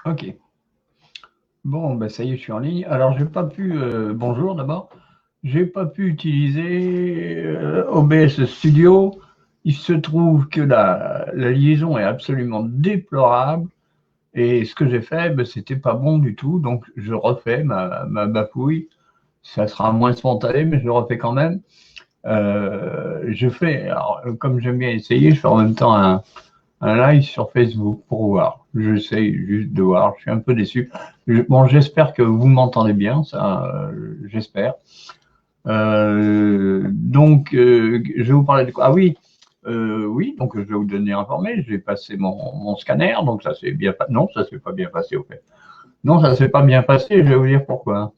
Ok. Bon, ben ça y est, je suis en ligne. Alors, j'ai pas pu. Bonjour d'abord. J'ai pas pu utiliser OBS Studio. Il se trouve que la liaison est absolument déplorable. Et ce que j'ai fait, ben, c'était pas bon du tout. Donc, je refais ma bafouille. Ça sera moins spontané, mais je le refais quand même. Je fais, alors, comme j'aime bien essayer, je fais en même temps un live sur Facebook pour voir. J'essaye juste de voir. Je suis un peu déçu. Bon, j'espère que vous m'entendez bien, ça, j'espère. Je vais vous parler de quoi? Ah oui, oui, donc je vais vous donner informé. J'ai passé mon scanner, donc ça s'est bien passé. Non, ça s'est pas bien passé au fait. Non, ça s'est pas bien passé. Je vais vous dire pourquoi.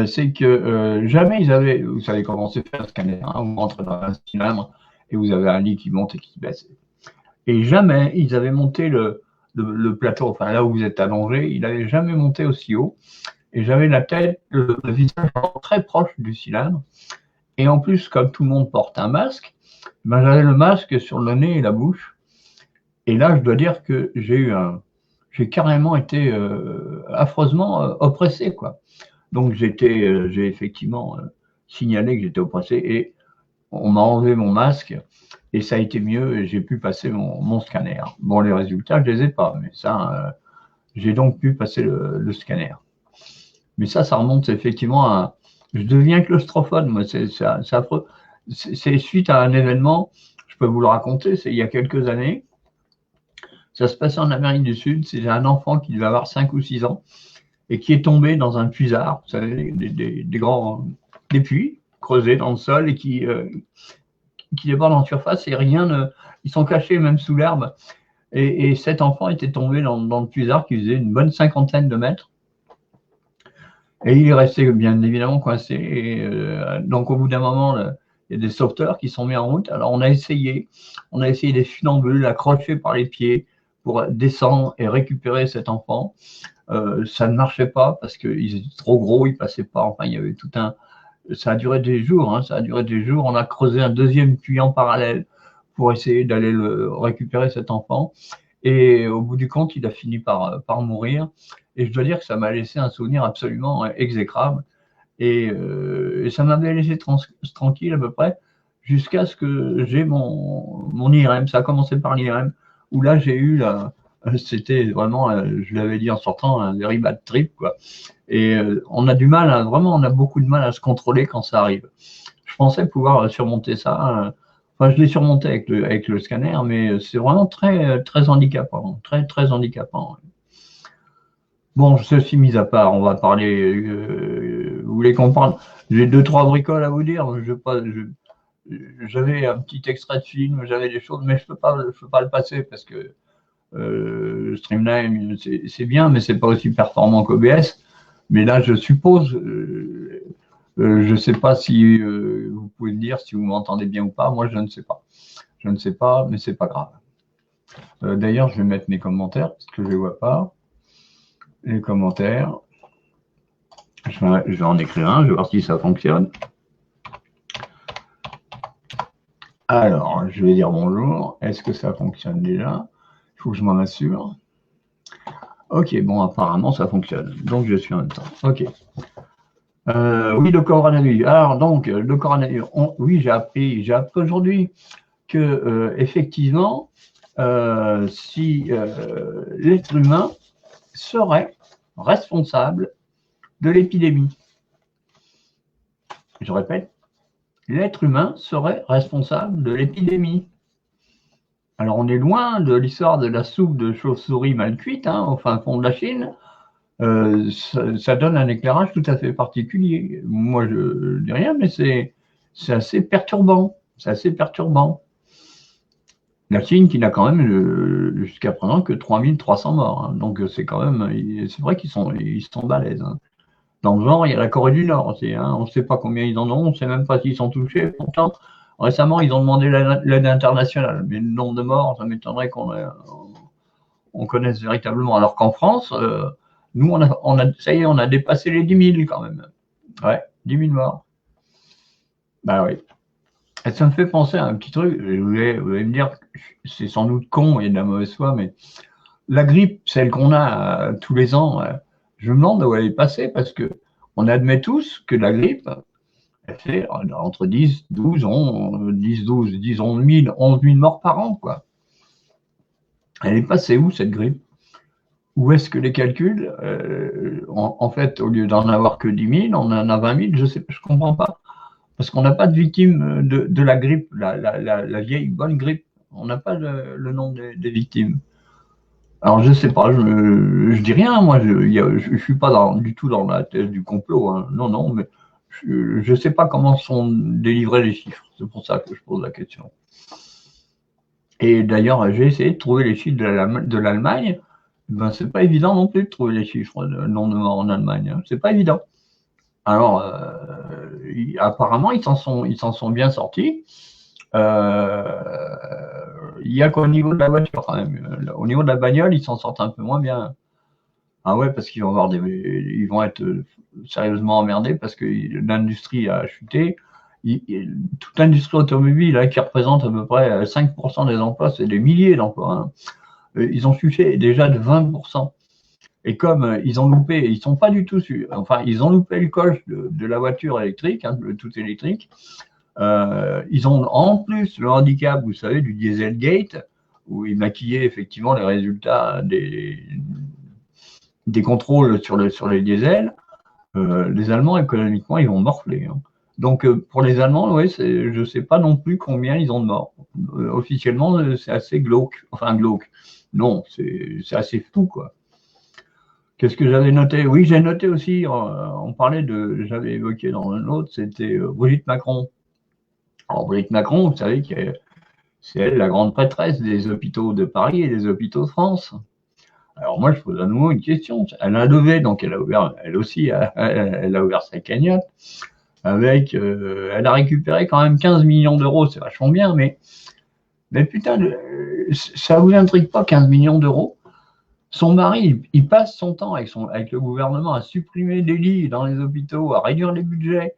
C'est que jamais ils avaient, vous savez comment c'est fait un scanner, hein, vous rentrez dans un cylindre et vous avez un lit qui monte et qui baisse. Et jamais ils avaient monté le plateau, enfin là où vous êtes allongé, il n'avait jamais monté aussi haut. Et j'avais la tête, le visage très proche du cylindre. Et en plus, comme tout le monde porte un masque, ben, j'avais le masque sur le nez et la bouche. Et là, je dois dire que j'ai carrément été affreusement oppressé, quoi. Donc j'ai effectivement signalé que j'étais oppressé et on m'a enlevé mon masque et ça a été mieux et j'ai pu passer mon scanner. Bon, les résultats, je les ai pas, mais ça, j'ai donc pu passer le scanner. Mais ça remonte effectivement à. Je deviens claustrophone, moi, c'est affreux. C'est suite à un événement, je peux vous le raconter, c'est il y a quelques années. Ça se passait en Amérique du Sud. C'est un enfant qui devait avoir 5 ou 6 ans et qui est tombé dans un puisard, vous savez, des grands des puits creusés dans le sol et qui débordent en surface et rien ne. Ils sont cachés même sous l'herbe. Et cet enfant était tombé dans le puisard qui faisait une bonne cinquantaine de mètres. Et il est resté bien évidemment coincé. Et, donc au bout d'un moment, il y a des sauveteurs qui sont mis en route. Alors on a essayé des funambules accrochés par les pieds pour descendre et récupérer cet enfant. Ça ne marchait pas parce qu'ils étaient trop gros, ils passaient pas. Enfin, il y avait tout un. Ça a duré des jours. Hein, ça a duré des jours. On a creusé un deuxième puits en parallèle pour essayer d'aller récupérer cet enfant. Et au bout du compte, il a fini par mourir. Et je dois dire que ça m'a laissé un souvenir absolument exécrable. Et ça m'avait laissé tranquille à peu près jusqu'à ce que j'ai mon IRM. Ça a commencé par l'IRM, où là j'ai eu c'était vraiment, je l'avais dit en sortant, un very bad trip, quoi. Et on a du mal, vraiment, on a beaucoup de mal à se contrôler quand ça arrive. Je pensais pouvoir surmonter ça. Enfin, je l'ai surmonté avec le scanner, mais c'est vraiment très handicapant, très handicapant. Bon, ceci mis à part, on va parler. Vous voulez qu'on parle? J'ai deux, trois bricoles à vous dire. J'avais un petit extrait de film, j'avais des choses, mais je peux pas le passer parce que Streamline, c'est bien, mais c'est pas aussi performant qu'OBS. Mais là, je suppose, je sais pas si vous pouvez me dire si vous m'entendez bien ou pas. Moi, je ne sais pas. Je ne sais pas, mais c'est pas grave. D'ailleurs, je vais mettre mes commentaires parce que je les vois pas. Les commentaires. Je vais en écrire un, je vais voir si ça fonctionne. Alors, je vais dire bonjour. Est-ce que ça fonctionne déjà? Il faut que je m'en assure. Ok, bon, apparemment, ça fonctionne. Donc, je suis en même temps. Ok. Oui, le coronavirus. Alors, donc, le coronavirus. Oui, j'ai appris aujourd'hui que, effectivement, si l'être humain serait responsable de l'épidémie. Je répète, l'être humain serait responsable de l'épidémie. Alors, on est loin de l'histoire de la soupe de chauve-souris mal cuite, hein, au fin fond de la Chine. Ça donne un éclairage tout à fait particulier. Moi, je ne dis rien, mais c'est assez perturbant. C'est assez perturbant. La Chine qui n'a quand même jusqu'à présent que 3300 morts. Hein. Donc, c'est quand même. C'est vrai ils sont balèzes. Hein. Dans le genre, il y a la Corée du Nord aussi. Hein. On ne sait pas combien ils en ont, on ne sait même pas s'ils sont touchés. Pourtant, récemment, ils ont demandé l'aide internationale. Mais le nombre de morts, ça m'étonnerait on connaisse véritablement. Alors qu'en France, nous, ça y est, on a dépassé les 10 000 quand même. Ouais, 10 000 morts. Bah oui. Et ça me fait penser à un petit truc. Vous allez me dire, c'est sans doute con et de la mauvaise foi, mais la grippe, celle qu'on a tous les ans, je me demande où elle est passée parce que on admet tous que la grippe, elle fait entre 10, 12, 11, 10, 12, 10, 11 000 morts par an, quoi. Elle est passée où, cette grippe? Où est-ce que les calculs, en fait, au lieu d'en avoir que 10 000, on en a 20 000, je sais, je comprends pas. Parce qu'on n'a pas de victimes de la grippe, la vieille bonne grippe. On n'a pas le nom des victimes. Alors, je sais pas, je dis rien, moi, je suis pas du tout dans la thèse du complot, hein. Non, non, mais je sais pas comment sont délivrés les chiffres. C'est pour ça que je pose la question. Et d'ailleurs, j'ai essayé de trouver les chiffres de l'Allemagne. Ben, c'est pas évident non plus de trouver les chiffres de nombre de morts en Allemagne, hein. C'est pas évident. Alors, apparemment, ils s'en sont bien sortis. Il y a qu'au niveau de la voiture, quand même. Au niveau de la bagnole, ils s'en sortent un peu moins bien. Ah ouais, parce qu'ils vont être sérieusement emmerdés parce que l'industrie a chuté. Toute l'industrie automobile, là, qui représente à peu près 5% des emplois, c'est des milliers d'emplois, hein. Ils ont chuté déjà de 20%. Et comme ils ont loupé, ils sont pas du tout enfin, ils ont loupé le coche de la voiture électrique, hein, de tout électrique. Ils ont en plus le handicap, vous savez, du Dieselgate, où ils maquillaient effectivement les résultats des contrôles sur les diesels. Les Allemands, économiquement, ils vont morfler, hein. Donc, pour les Allemands, ouais, je ne sais pas non plus combien ils ont de morts. Officiellement, c'est assez glauque. Enfin, glauque. Non, c'est assez fou, quoi. Qu'est-ce que j'avais noté? Oui, j'ai noté aussi, on parlait j'avais évoqué dans un autre, c'était Brigitte Macron. Alors, Brigitte Macron, vous savez que c'est elle la grande prêtresse des hôpitaux de Paris et des hôpitaux de France. Alors moi, je pose à nouveau une question. Elle a levé, donc elle a ouvert, elle aussi, elle a ouvert sa cagnotte. Elle a récupéré quand même 15 millions d'euros, c'est vachement bien, mais putain, ça vous intrigue pas 15 millions d'euros? Son mari, il passe son temps avec le gouvernement à supprimer des lits dans les hôpitaux, à réduire les budgets.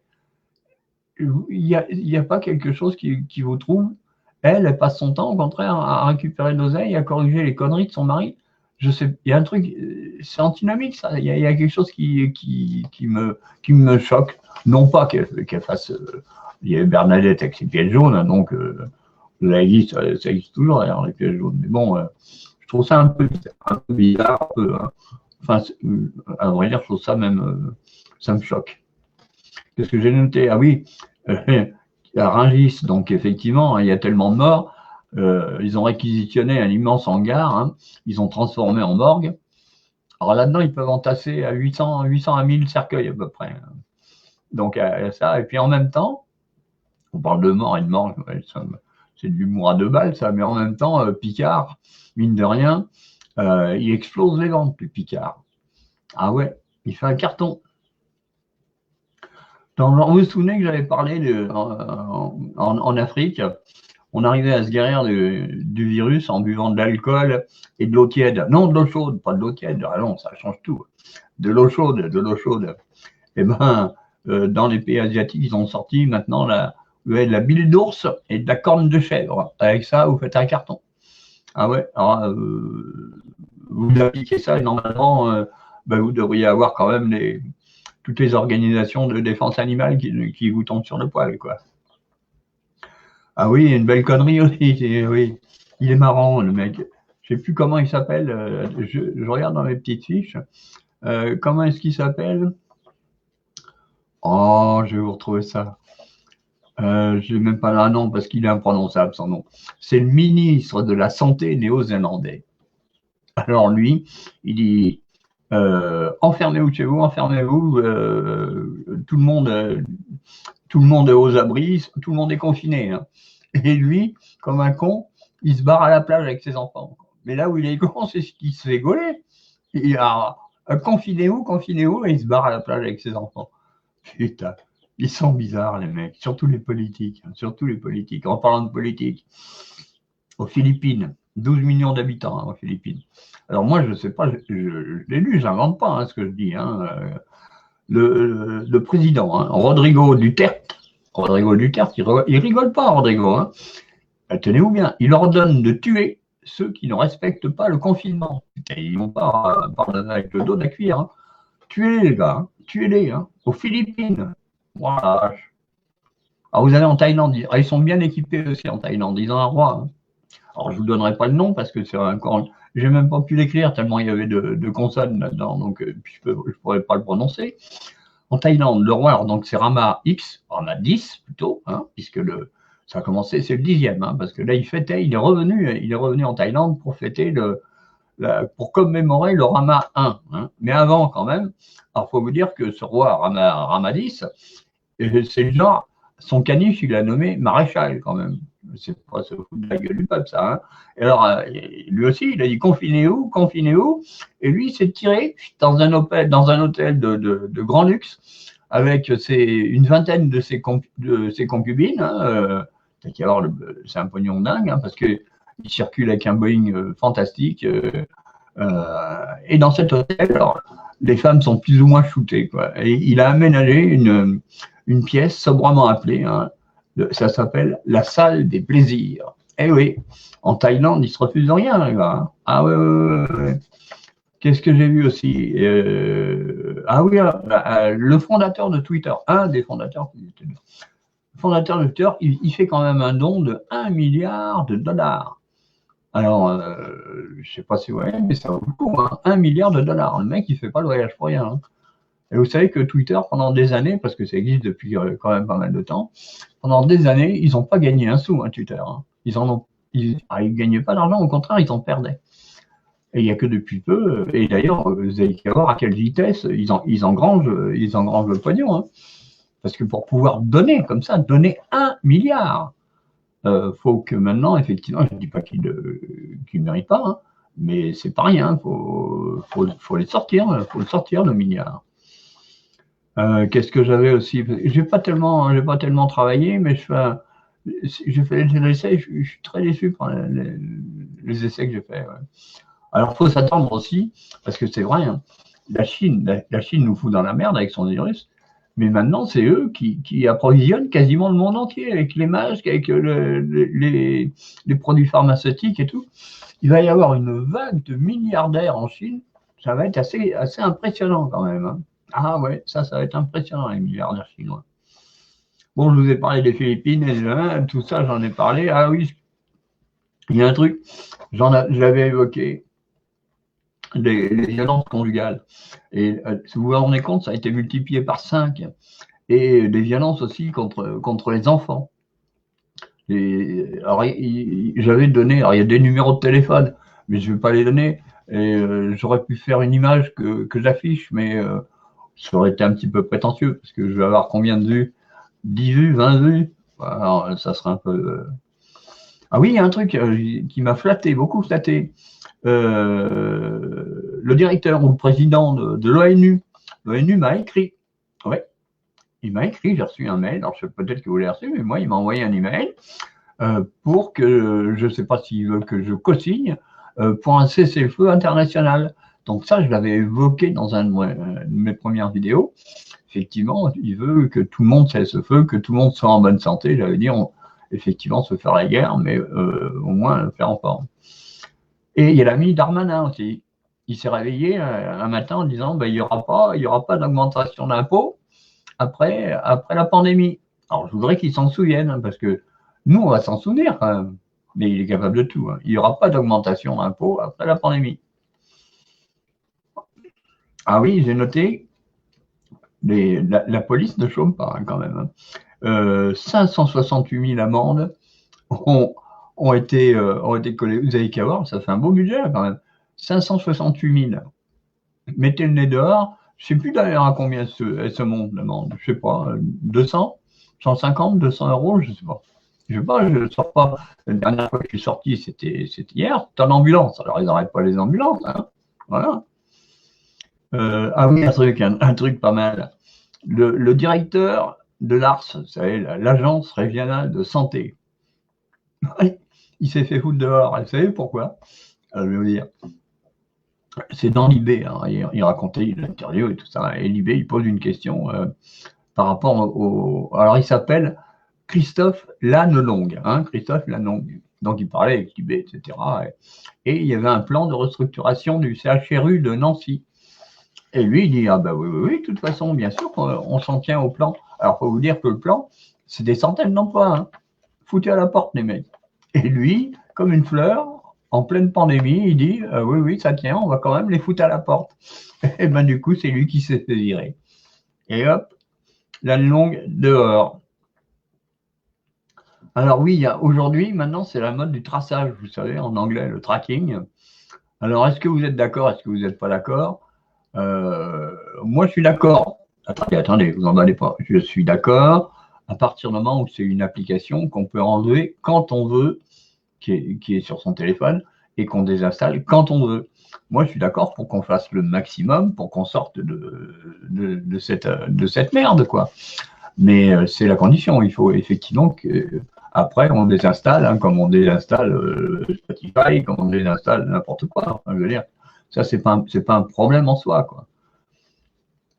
Il n'y a pas quelque chose qui vous trouve? Elle passe son temps, au contraire, à récupérer de l'oseille, à corriger les conneries de son mari. Je sais, il y a un truc, c'est antinomique, ça. Il y a quelque chose qui me choque. Non pas qu'elle fasse. Il y a Bernadette avec ses pièces jaunes, hein, donc vous avez dit, ça existe toujours d'ailleurs, les pièces jaunes. Mais bon, je trouve ça un peu bizarre. Hein. Enfin, à vrai dire, je trouve ça même. Ça me choque. Qu'est-ce que j'ai noté? Ah oui, à Rungis, donc effectivement, il y a tellement de morts. Ils ont réquisitionné un immense hangar, hein, ils ont transformé en morgue. Alors là-dedans, ils peuvent entasser à 800 à 1000 cercueils à peu près. Donc ça, et puis en même temps, on parle de mort et de morgue, c'est de l'humour à 2 balles, ça, mais en même temps, Picard, mine de rien, il explose les ventes, puis Picard. Ah ouais, il fait un carton. Donc, vous vous souvenez que j'avais parlé en Afrique, on arrivait à se guérir du virus en buvant de l'alcool et de l'eau tiède. Non, de l'eau chaude, pas de l'eau tiède. Ah non, ça change tout. De l'eau chaude, de l'eau chaude. Eh ben, dans les pays asiatiques, ils ont sorti maintenant vous avez de la bile d'ours et de la corne de chèvre. Avec ça, vous faites un carton. Ah ouais, alors, vous appliquez ça et normalement, vous devriez avoir quand même toutes les organisations de défense animale qui vous tombent sur le poil, quoi. Ah oui, une belle connerie aussi. Oui, il est marrant, le mec. Je sais plus comment il s'appelle. Je regarde dans mes petites fiches. Comment est-ce qu'il s'appelle? Oh, je vais vous retrouver ça. Je n'ai même pas un nom parce qu'il est imprononçable, son nom. C'est le ministre de la Santé néo-zélandais. Alors lui, il dit enfermez-vous chez vous, enfermez-vous, tout le monde est aux abris, tout le monde est confiné, hein. Et lui, comme un con, il se barre à la plage avec ses enfants. Mais là où il est con, c'est ce qu'il se fait gauler. Il a confinez-vous, et il se barre à la plage avec ses enfants. Putain, ils sont bizarres, les mecs, surtout les politiques, hein, surtout les politiques. En parlant de politique, aux Philippines, 12 millions d'habitants, hein, aux Philippines. Alors moi, je ne sais pas, je l'ai lu, je n'invente pas, hein, ce que je dis, hein. Le président, hein, Rodrigo Duterte, il rigole pas, Rodrigo, hein. Tenez-vous bien, il ordonne de tuer ceux qui ne respectent pas le confinement. Ils vont pas avec le dos de la cuillère. Hein. Tuez-les, les gars. Hein. Tuez-les. Hein. Aux Philippines. Voilà. Alors, vous allez en Thaïlande. Ils sont bien équipés aussi en Thaïlande. Ils ont un roi. Hein. Alors, je vous donnerai pas le nom parce que c'est encore. J'ai même pas pu l'écrire tellement il y avait de consonnes là-dedans. Donc, je pourrais pas le prononcer. En Thaïlande, le roi, alors, donc c'est Rama X, Rama 10 plutôt, hein, puisque ça a commencé, c'est le 10e, hein, parce que là, il est revenu en Thaïlande pour fêter pour commémorer le Rama 1. Hein. Mais avant, quand même, alors faut vous dire que ce roi Rama 10, c'est le genre, son caniche, il l'a nommé maréchal quand même. C'est pas se foutre de la gueule du peuple, ça. Hein. Et alors, lui aussi, il a dit confinez où? Et lui, il s'est tiré dans un hôtel de grand luxe avec une vingtaine de ses concubines. Hein, c'est un pognon dingue, hein, parce qu'il circule avec un Boeing fantastique. Et dans cet hôtel, alors, les femmes sont plus ou moins shootées. Quoi. Et il a aménagé une pièce sobrement appelée, hein, ça s'appelle la salle des plaisirs. Eh oui, en Thaïlande, ils se refusent de rien, les gars. Hein. Ah ouais. Qu'est-ce que j'ai vu aussi ah oui, le fondateur de Twitter, un des fondateurs, le fondateur de Twitter, il fait quand même un don de 1 milliard de dollars. Alors, je ne sais pas si vous voyez, mais ça vaut beaucoup, hein, 1 milliard de dollars. Le mec, il ne fait pas le voyage pour rien. Hein. Et vous savez que Twitter, pendant des années, parce que ça existe depuis quand même pas mal de temps, pendant des années, ils n'ont pas gagné un sou, hein, Twitter. Hein. Ils ne gagnaient pas d'argent, au contraire, ils en perdaient. Et il n'y a que depuis peu, et d'ailleurs, vous allez voir à quelle vitesse ils engrangent le pognon. Hein. Parce que pour pouvoir donner comme ça, donner 1 milliard, faut que maintenant, effectivement, je ne dis pas qu'ils ne méritent pas, hein, mais c'est pas rien, faut les sortir, le milliard. Qu'est-ce que j'avais aussi? J'ai pas tellement travaillé, mais j'ai fait les essais, je suis très déçu par les essais que j'ai faits. Ouais. Alors, il faut s'attendre aussi, parce que c'est vrai, hein, la Chine nous fout dans la merde avec son virus, mais maintenant, c'est eux qui approvisionnent quasiment le monde entier, avec les masques, avec les produits pharmaceutiques et tout. Il va y avoir une vague de milliardaires en Chine, ça va être assez impressionnant quand même. Hein. Ah ouais, ça va être impressionnant, les milliardaires chinois. Bon, je vous ai parlé des Philippines, et tout ça, j'en ai parlé. Ah oui, il y a un truc, je l'avais évoqué, les violences conjugales. Et si vous vous rendez compte, ça a été multiplié par 5. Et des violences aussi contre les enfants. Alors, j'avais donné, alors il y a des numéros de téléphone, mais je ne vais pas les donner. Et j'aurais pu faire une image que j'affiche, mais ça aurait été un petit peu prétentieux, parce que je vais avoir combien de vues? 10 vues, 20 vues? Alors, ça serait un peu... Ah oui, il y a un truc qui m'a flatté, beaucoup flatté. Le directeur ou le président de l'ONU m'a écrit. Ouais, il m'a écrit, j'ai reçu un mail, alors peut-être que vous l'avez reçu, mais moi, il m'a envoyé un email pour que, je ne sais pas s'il veut que je co-signe, pour un cessez-le-feu international. Donc ça, je l'avais évoqué dans une de mes premières vidéos. Effectivement, il veut que tout le monde cesse le feu, que tout le monde soit en bonne santé. J'avais dit, effectivement, se faire la guerre, mais au moins le faire en forme. Et il y a l'ami Darmanin aussi. Il s'est réveillé un matin en disant il n'y aura pas d'augmentation d'impôts après la pandémie. Alors, je voudrais qu'il s'en souvienne, hein, parce que nous, on va s'en souvenir quand même. Mais il est capable de tout. Hein. Il n'y aura pas d'augmentation d'impôts après la pandémie. Ah oui, j'ai noté, la police ne chôme pas hein, quand même. Hein. 568 000 amendes ont été collées. Vous avez qu'à voir, ça fait un beau budget quand même. 568 000. Mettez le nez dehors. Je ne sais plus d'ailleurs à combien elle se monte l'amende. Je ne sais pas, 200, 150, 200 euros, je ne sais pas. Je ne sors pas. La dernière fois que je suis sorti, c'était hier. C'était en ambulance. Alors, ils n'arrêtent pas les ambulances. Hein. Voilà. Ah oui, un truc pas mal. Le directeur de l'ARS, vous savez, l'agence régionale de santé, il s'est fait foutre dehors. Vous savez pourquoi? Je vais vous dire. C'est dans l'IB, hein, il racontait l'interview et tout ça. Et l'IB, il pose une question par rapport au. Alors, il s'appelle Christophe Lannelongue. Hein, Christophe Lannelongue. Donc, il parlait avec Tibet, etc. Et il y avait un plan de restructuration du CHRU de Nancy. Et lui, il dit, ah ben oui, oui, oui, de toute façon, bien sûr, on s'en tient au plan. Alors, il faut vous dire que le plan, c'est des centaines d'emplois, hein. Foutez à la porte, les mecs. Et lui, comme une fleur, en pleine pandémie, il dit, oui, oui, ça tient, on va quand même les foutre à la porte. Et ben du coup, c'est lui qui s'est fait virer. Et hop, la longue dehors. Alors oui, aujourd'hui, maintenant, c'est la mode du traçage, vous savez, en anglais, le tracking. Alors, est-ce que vous êtes d'accord? Est-ce que vous n'êtes pas d'accord? Moi, je suis d'accord. Attendez, vous emballez pas. Je suis d'accord à partir du moment où c'est une application qu'on peut enlever quand on veut, qui est sur son téléphone, et qu'on désinstalle quand on veut. Moi, je suis d'accord pour qu'on fasse le maximum pour qu'on sorte de cette merde, quoi. Mais c'est la condition. Il faut effectivement que après on désinstalle, hein, comme on désinstalle Spotify, comme on désinstalle n'importe quoi. Enfin, je veux dire, ça c'est pas un problème en soi, quoi.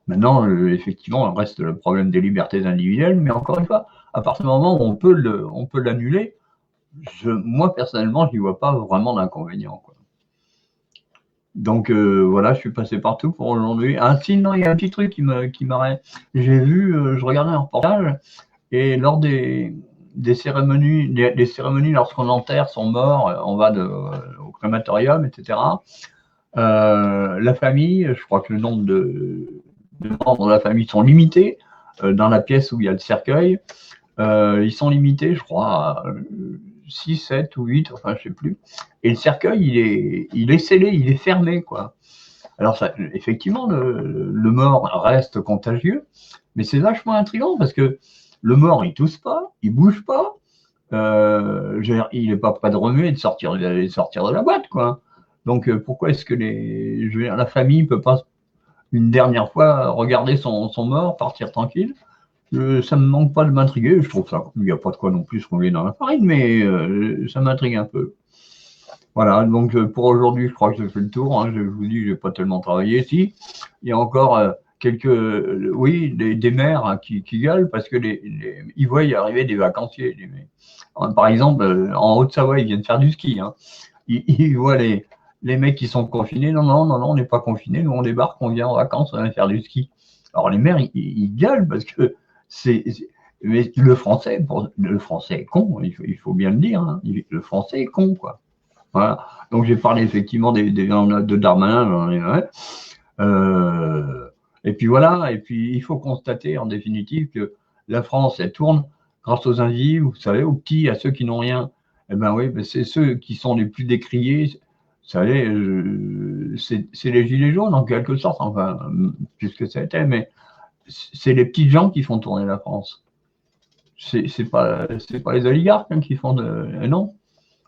Maintenant, effectivement, il reste le problème des libertés individuelles, mais encore une fois, à partir du moment où on peut l'annuler, moi personnellement, je n'y vois pas vraiment d'inconvénient, quoi. Donc voilà, je suis passé partout pour aujourd'hui. Ah si, non, il y a un petit truc qui m'arrête. J'ai vu, je regardais un reportage, et lors des cérémonies, lorsqu'on enterre son mort, on va au crématorium, etc. La famille, je crois que le nombre de membres de la famille sont limités dans la pièce où il y a le cercueil. Ils sont limités, je crois, à 6, 7 ou 8, enfin je sais plus. Et le cercueil, il est scellé, il est fermé, quoi. Alors ça, effectivement, le mort reste contagieux, mais c'est vachement intriguant parce que le mort, il tousse pas, il bouge pas, il n'est pas prêt de remuer et de sortir de la boîte, quoi. Donc pourquoi est-ce que la famille peut pas une dernière fois regarder son mort, partir tranquille? Ça me manque pas de m'intriguer, je trouve ça. Il n'y a pas de quoi non plus se rouler dans la farine, mais ça m'intrigue un peu. Voilà, donc pour aujourd'hui, je crois que j'ai fait le tour, hein. Je vous dis, je n'ai pas tellement travaillé. Si, il y a encore oui, des maires, hein, qui gueulent parce que ils voient y arriver des vacanciers. Par exemple, en Haute-Savoie, ils viennent faire du ski, hein. Ils voient les mecs qui sont confinés. Non, non, non, non, on n'est pas confinés. Nous, on débarque, on vient en vacances, on vient faire du ski. Alors les maires, ils gueulent parce que mais le français est con, il faut bien le dire, hein. Le français est con, quoi. Voilà. Donc j'ai parlé effectivement de Darmanin. Et puis voilà, et puis il faut constater en définitive que la France, elle tourne grâce aux invisibles, vous savez, aux petits, à ceux qui n'ont rien. Eh ben oui, ben c'est ceux qui sont les plus décriés. Vous savez, c'est les gilets jaunes en quelque sorte, enfin, puisque ça a été, mais c'est les petits gens qui font tourner la France. C'est pas les oligarques, hein, qui font non.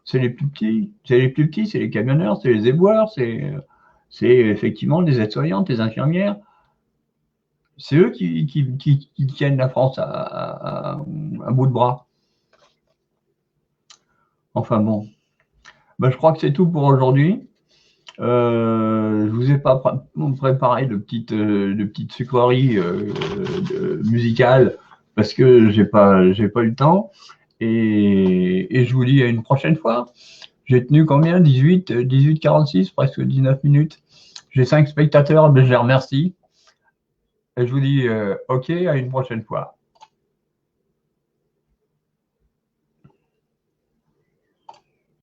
C'est les plus petits, c'est les camionneurs, c'est les éboueurs, c'est effectivement les aides-soignantes, les infirmières. C'est eux qui tiennent la France à bout de bras. Enfin bon, ben, je crois que c'est tout pour aujourd'hui. Je vous ai pas préparé de petites sucreries musicales parce que j'ai pas eu le temps. Et je vous dis à une prochaine fois. J'ai tenu combien? 18, 46, presque 19 minutes. J'ai 5 spectateurs, ben je les remercie. Et je vous dis OK, à une prochaine fois.